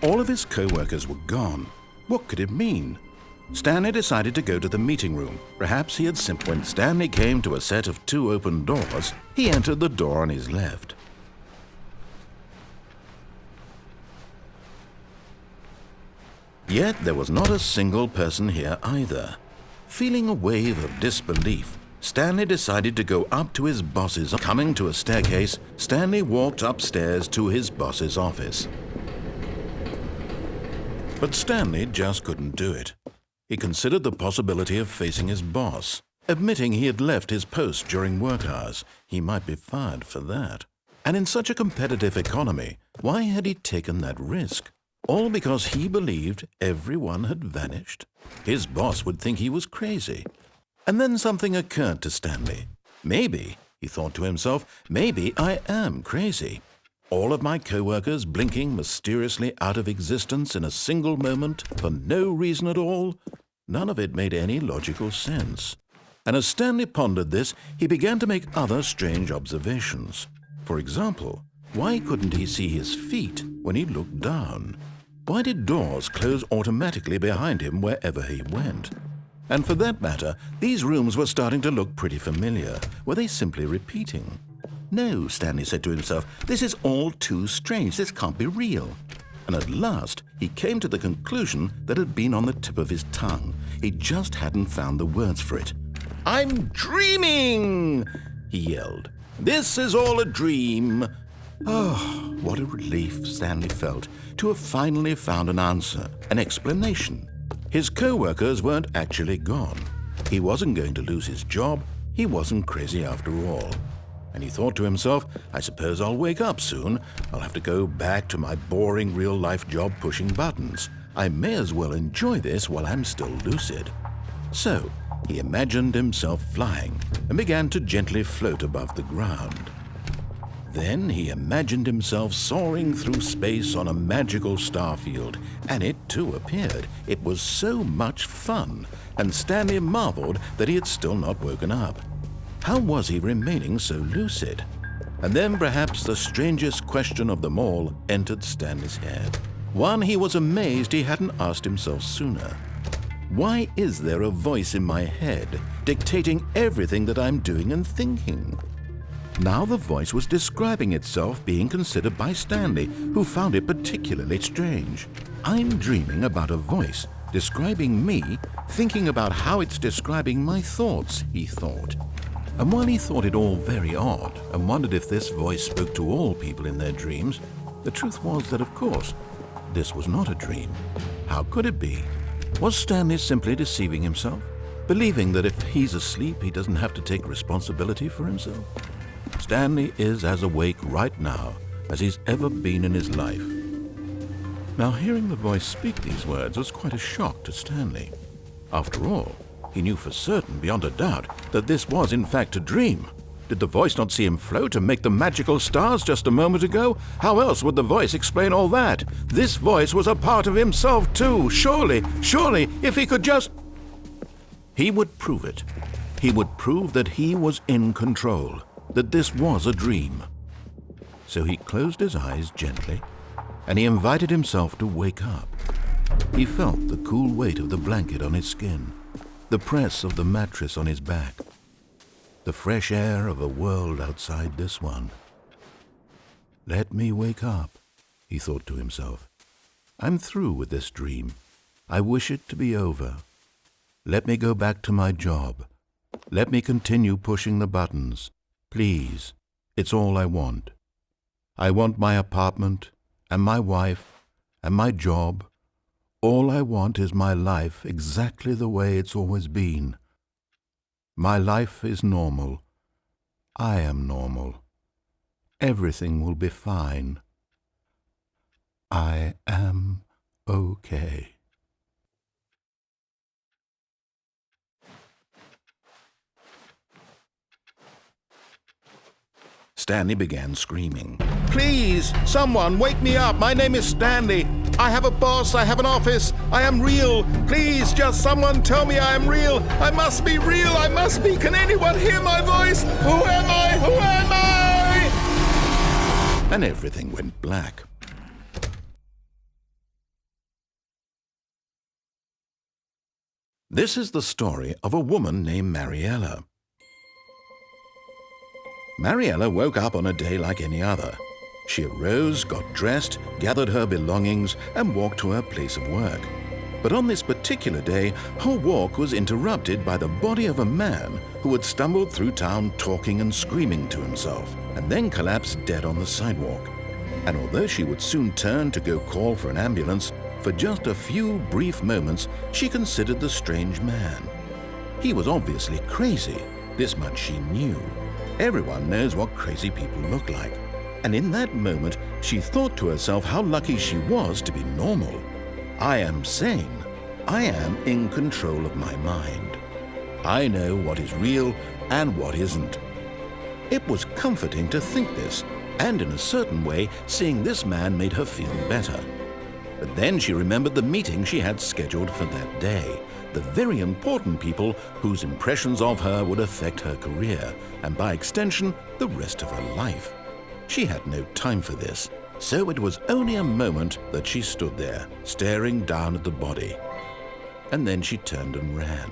All of his co-workers were gone. What could it mean? Stanley decided to go to the meeting room. Perhaps he had simply... When Stanley came to a set of 2 open doors, he entered the door on his left. Yet there was not a single person here either. Feeling a wave of disbelief, Stanley decided to go up to his boss's. Coming to a staircase, Stanley walked upstairs to his boss's office. But Stanley just couldn't do it. He considered the possibility of facing his boss. Admitting he had left his post during work hours, he might be fired for that. And in such a competitive economy, why had he taken that risk? All because he believed everyone had vanished? His boss would think he was crazy. And then something occurred to Stanley. Maybe, he thought to himself, maybe I am crazy. All of my co-workers blinking mysteriously out of existence in a single moment for no reason at all? None of it made any logical sense. And as Stanley pondered this, he began to make other strange observations. For example, why couldn't he see his feet when he looked down? Why did doors close automatically behind him wherever he went? And for that matter, these rooms were starting to look pretty familiar. Were they simply repeating? No, Stanley said to himself, this is all too strange. This can't be real. And at last, he came to the conclusion that had been on the tip of his tongue. He just hadn't found the words for it. "I'm dreaming!" he yelled. "This is all a dream." Oh, what a relief Stanley felt to have finally found an answer, an explanation. His co-workers weren't actually gone. He wasn't going to lose his job. He wasn't crazy after all. And he thought to himself, I suppose I'll wake up soon. I'll have to go back to my boring real-life job pushing buttons. I may as well enjoy this while I'm still lucid. So he imagined himself flying and began to gently float above the ground. Then he imagined himself soaring through space on a magical starfield, and it too appeared. It was so much fun, and Stanley marveled that he had still not woken up. How was he remaining so lucid? And then perhaps the strangest question of them all entered Stanley's head. One he was amazed he hadn't asked himself sooner. Why is there a voice in my head dictating everything that I'm doing and thinking? Now the voice was describing itself being considered by Stanley, who found it particularly strange. I'm dreaming about a voice describing me, thinking about how it's describing my thoughts, he thought. And while he thought it all very odd and wondered if this voice spoke to all people in their dreams, the truth was that, of course, this was not a dream. How could it be? Was Stanley simply deceiving himself, believing that if he's asleep, he doesn't have to take responsibility for himself? Stanley is as awake right now as he's ever been in his life. Now, hearing the voice speak these words was quite a shock to Stanley. After all, he knew for certain, beyond a doubt, that this was in fact a dream. Did the voice not see him float and make the magical stars just a moment ago? How else would the voice explain all that? This voice was a part of himself too. Surely, if he could just... He would prove it. He would prove that he was in control, that this was a dream. So he closed his eyes gently, and he invited himself to wake up. He felt the cool weight of the blanket on his skin, the press of the mattress on his back, the fresh air of a world outside this one. Let me wake up, he thought to himself. I'm through with this dream. I wish it to be over. Let me go back to my job. Let me continue pushing the buttons. Please, it's all I want. I want my apartment and my wife and my job. All I want is my life exactly the way it's always been. My life is normal. I am normal. Everything will be fine. I am okay. Stanley began screaming. Please, someone, wake me up. My name is Stanley. I have a boss. I have an office. I am real. Please, just someone tell me I am real. I must be real. I must be. Can anyone hear my voice? Who am I? Who am I? And everything went black. This is the story of a woman named Mariella. Mariella woke up on a day like any other. She arose, got dressed, gathered her belongings, and walked to her place of work. But on this particular day, her walk was interrupted by the body of a man who had stumbled through town talking and screaming to himself, and then collapsed dead on the sidewalk. And although she would soon turn to go call for an ambulance, for just a few brief moments she considered the strange man. He was obviously crazy, this much she knew. Everyone knows what crazy people look like. And in that moment, she thought to herself how lucky she was to be normal. I am sane. I am in control of my mind. I know what is real and what isn't. It was comforting to think this, and in a certain way, seeing this man made her feel better. But then she remembered the meeting she had scheduled for that day, the very important people whose impressions of her would affect her career, and by extension, the rest of her life. She had no time for this, so it was only a moment that she stood there, staring down at the body. And then she turned and ran.